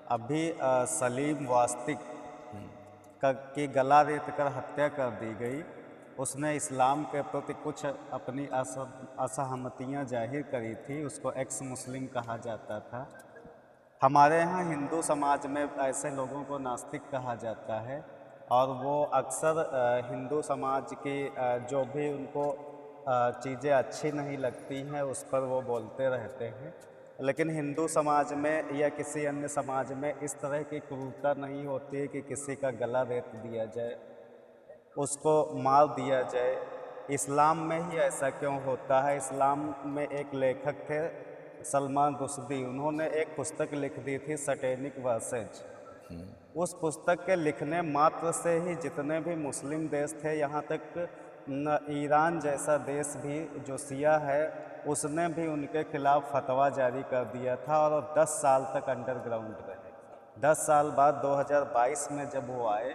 अभी सलीम वास्तिक की गला रेत कर हत्या कर दी गई। उसने इस्लाम के प्रति कुछ अपनी असहमतियाँ जाहिर करी थी। उसको एक्स मुस्लिम कहा जाता था। हमारे यहाँ हिंदू समाज में ऐसे लोगों को नास्तिक कहा जाता है और वो अक्सर हिंदू समाज की जो भी उनको चीज़ें अच्छी नहीं लगती हैं उस पर वो बोलते रहते हैं। लेकिन हिंदू समाज में या किसी अन्य समाज में इस तरह की क्रूरता नहीं होती है कि किसी का गला रेत दिया जाए, उसको मार दिया जाए। इस्लाम में ही ऐसा क्यों होता है? इस्लाम में एक लेखक थे सलमान रुश्दी, उन्होंने एक पुस्तक लिख दी थी सैटेनिक वर्सेज। उस पुस्तक के लिखने मात्र से ही जितने भी मुस्लिम देश थे, यहाँ तक न ईरान जैसा देश भी जो शिया है उसने भी उनके खिलाफ फतवा जारी कर दिया था और 10 साल तक अंडरग्राउंड रहे। 10 साल बाद 2022 में जब वो आए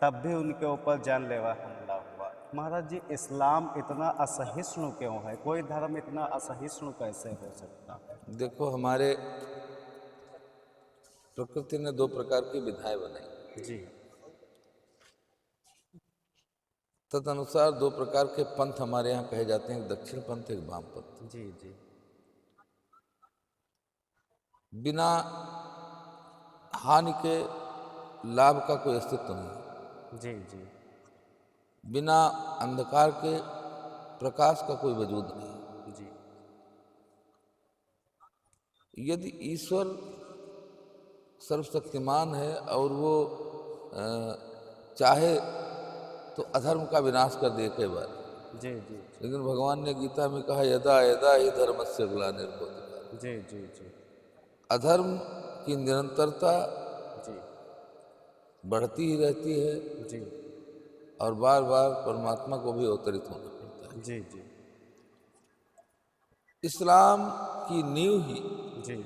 तब भी उनके ऊपर जानलेवा हमला हुआ। महाराज जी, इस्लाम इतना असहिष्णु क्यों है? कोई धर्म इतना असहिष्णु कैसे हो सकता है? देखो, हमारे प्रकृति ने दो प्रकार की विधाएं बनाई। जी तदनुसार दो प्रकार के पंथ हमारे यहाँ कहे जाते हैं, एक दक्षिण पंथ, एक वाम पंथ। जी जी बिना हानि के लाभ का कोई अस्तित्व नहीं है। जी जी बिना अंधकार के प्रकाश का कोई वजूद नहीं है। जी यदि ईश्वर सर्वशक्तिमान है और वो चाहे तो अधर्म का विनाश कर दे कई बार। जी जी लेकिन भगवान ने गीता में कहा, यदा यदा ही धर्मस्य ग्लानिर्भवति। जी जी जी अधर्म की निरंतरता जी बढ़ती ही रहती है जी और बार बार परमात्मा को भी अवतरित होना पड़ता है। जी जी इस्लाम की नींव ही जी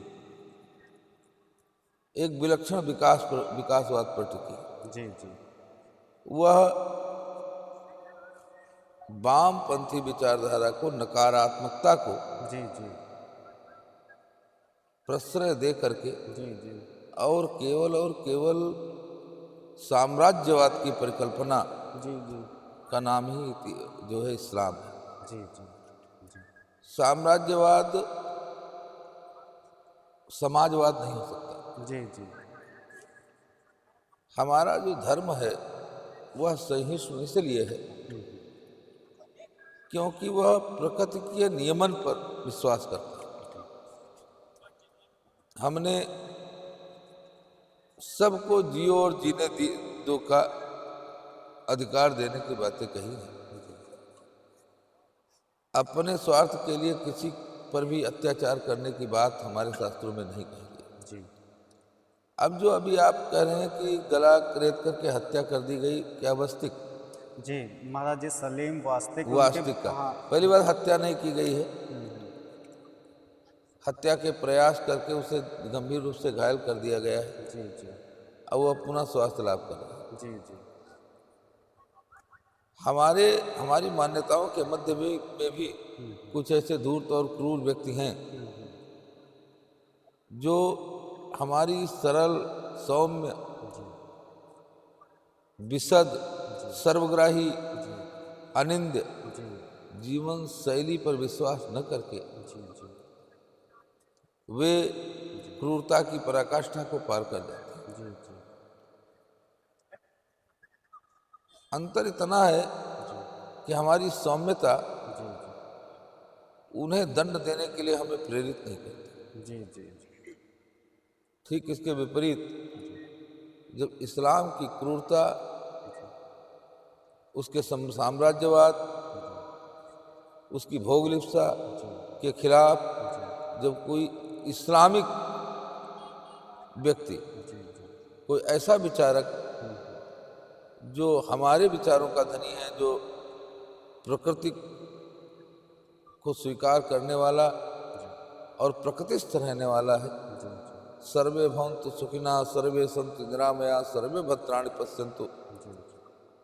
एक विलक्षण विकासवाद पर टिकी। जी जी वह वामपंथी विचारधारा को, नकारात्मकता को जी जी प्रश्रय दे करके जी जी और केवल साम्राज्यवाद की परिकल्पना जी जी का नाम ही जो है इस्लाम है। जी जी जी साम्राज्यवाद समाजवाद नहीं हो सकता। जी जी हमारा जो धर्म है वह सहिष्णु इसलिए है क्योंकि वह प्रकृति के नियमन पर विश्वास करता है। हमने सबको जियो और जीने दो का अधिकार देने की बातें कही हैं। अपने स्वार्थ के लिए किसी पर भी अत्याचार करने की बात हमारे शास्त्रों में नहीं कही गई। जी अब जो अभी आप कह रहे हैं कि गला रेत करके हत्या कर दी गई, क्या वास्तविक जी महाराज जी, सलीम वास्तिक उनके। वास्तविक का हाँ। पहली बार हत्या नहीं की गई है। हत्या के प्रयास करके उसे गंभीर रूप से घायल कर दिया गया है। जी जी अब वह पुनः स्वास्थ्य लाभ कर रहा है। जी जी हमारी मान्यताओं के मध्य में भी कुछ ऐसे धूर्त और क्रूर व्यक्ति हैं जो हमारी सरल, सौम्य, विशद, सर्वग्राही, अनिंद्य जी जीवन शैली पर विश्वास न करके जी जी वे क्रूरता की पराकाष्ठा को पार कर जाते हैं। जी जी अंतर इतना है कि हमारी सौम्यता जी उन्हें दंड देने के लिए हमें प्रेरित नहीं करती। जी जी ठीक इसके विपरीत, जब इस्लाम की क्रूरता, उसके साम्राज्यवाद, उसकी भोगलिप्सा के खिलाफ जब कोई इस्लामिक व्यक्ति, कोई ऐसा विचारक जो हमारे विचारों का धनी है, जो प्रकृति को स्वीकार करने वाला और प्रकृतिस्थ रहने वाला है, सर्वे भवन्तु सुखिनः सर्वे सन्तु निरामया सर्वे भद्राणि पश्यन्तु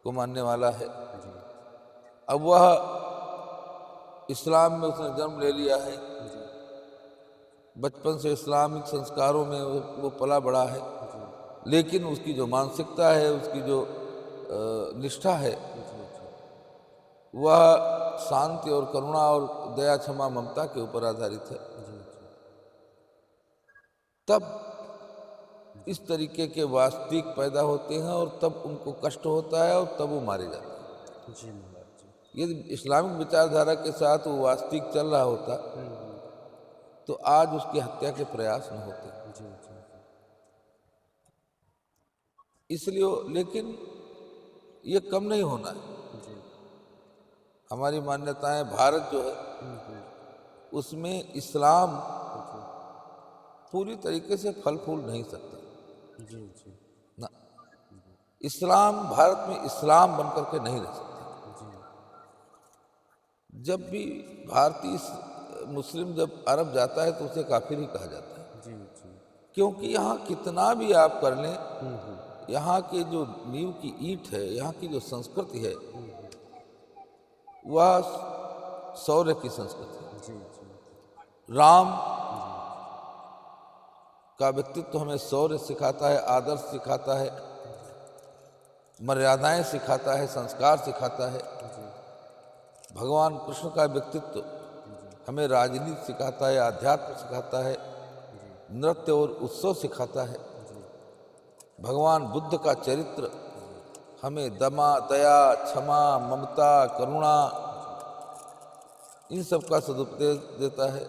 को मानने वाला है, अब वह इस्लाम में उसने जन्म ले लिया है, बचपन से इस्लामिक संस्कारों में वो पला बड़ा है, लेकिन उसकी जो मानसिकता है, उसकी जो निष्ठा है, वह शांति और करुणा और दया क्षमा ममता के ऊपर आधारित है। तब इस तरीके के वास्तविक पैदा होते हैं और तब उनको कष्ट होता है और तब वो मारे जाते हैं। जी महाराज जी। यदि इस्लामिक विचारधारा के साथ वो वास्तविक चल रहा होता तो आज उसकी हत्या के प्रयास न होते। जी जी इसलिए लेकिन ये कम नहीं होना है। जी। हमारी मान्यताएं, भारत जो है उसमें इस्लाम पूरी तरीके से फल फूल नहीं सकता जी जी ना। इस्लाम भारत में इस्लाम बनकर के नहीं रह सकता। जब भी भारतीय मुस्लिम जब अरब जाता है तो उसे काफिर ही कहा जाता है। जी जी। क्योंकि यहाँ कितना भी आप कर लें, यहाँ के जो नींव की ईंट है, यहाँ की जो संस्कृति है, वह शौर्य की संस्कृति है। जी जी। राम का व्यक्तित्व हमें शौर्य सिखाता है, आदर्श सिखाता है, मर्यादाएं सिखाता है, संस्कार सिखाता है। भगवान कृष्ण का व्यक्तित्व हमें राजनीति सिखाता है, आध्यात्म सिखाता है, नृत्य और उत्सव सिखाता है। भगवान बुद्ध का चरित्र हमें दया, क्षमा, ममता, करुणा, इन सब का सदुपदेश देता है।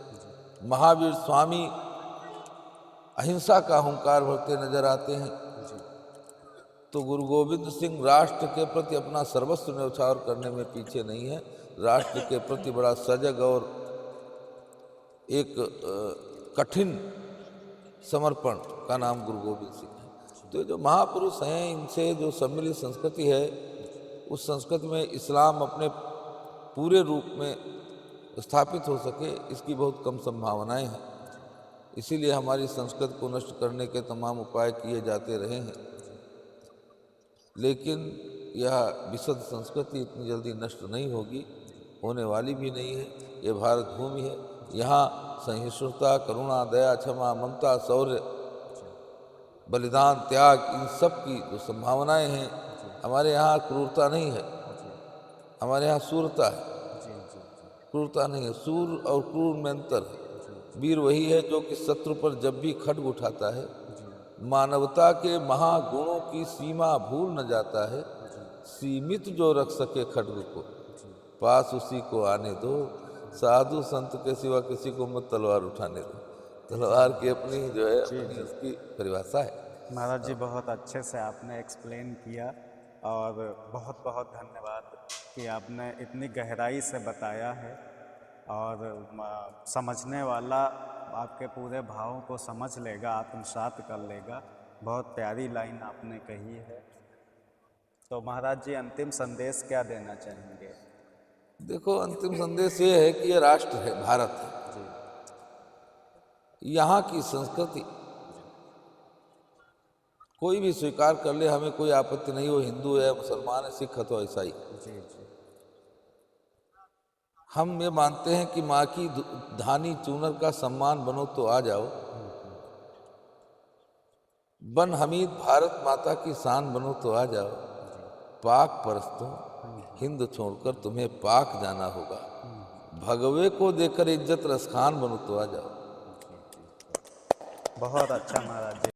महावीर स्वामी अहिंसा का हुंकार भरते नजर आते हैं। तो गुरु गोविंद सिंह राष्ट्र के प्रति अपना सर्वस्व न्यौछावर करने में पीछे नहीं है। राष्ट्र के प्रति बड़ा सजग और एक कठिन समर्पण का नाम गुरु गोविंद सिंह है। तो जो महापुरुष हैं, इनसे जो सम्मिलित संस्कृति है, उस संस्कृति में इस्लाम अपने पूरे रूप में स्थापित हो सके, इसकी बहुत कम संभावनाएं हैं। इसीलिए हमारी संस्कृति को नष्ट करने के तमाम उपाय किए जाते रहे हैं, लेकिन यह विशुद्ध संस्कृति इतनी जल्दी नष्ट नहीं होगी, होने वाली भी नहीं है। यह भारत भूमि है, यहाँ सहिष्णुता, करुणा, दया, क्षमा, ममता, शौर्य, बलिदान, त्याग, इन सब की जो संभावनाएं हैं, हमारे यहाँ क्रूरता नहीं है, हमारे यहाँ सूरता है। क्रूरता नहीं है, सूर और क्रूर में अंतर है। वीर वही है जो कि शत्रु पर जब भी खड्ग उठाता है, मानवता के महागुणों की सीमा भूल न जाता है। सीमित जो रख सके खड्ग को, पास उसी को आने दो। साधु संत के सिवा किसी को मत तलवार उठाने दो। तलवार की अपनी जो है अपनी उसकी परिभाषा है। महाराज जी, बहुत अच्छे से आपने एक्सप्लेन किया और बहुत बहुत धन्यवाद कि आपने इतनी गहराई से बताया है और समझने वाला आपके पूरे भावों को समझ लेगा, आत्मसात कर लेगा। बहुत प्यारी लाइन आपने कही है। तो महाराज जी, अंतिम संदेश क्या देना चाहेंगे? देखो, अंतिम संदेश ये है कि ये राष्ट्र है, भारत है। यहाँ की संस्कृति कोई भी स्वीकार कर ले, हमें कोई आपत्ति नहीं। वो हिंदू है, मुसलमान है, सिख अथवा ईसाई। जी जी। हम ये मानते हैं कि माँ की धानी चूनर का सम्मान बनो तो आ जाओ, बन हमीद भारत माता की शान बनो तो आ जाओ। पाक परस्तों हिंद छोड़कर तुम्हें पाक जाना होगा, भगवे को देकर इज्जत रसखान बनो तो आ जाओ। बहुत अच्छा महाराज जी।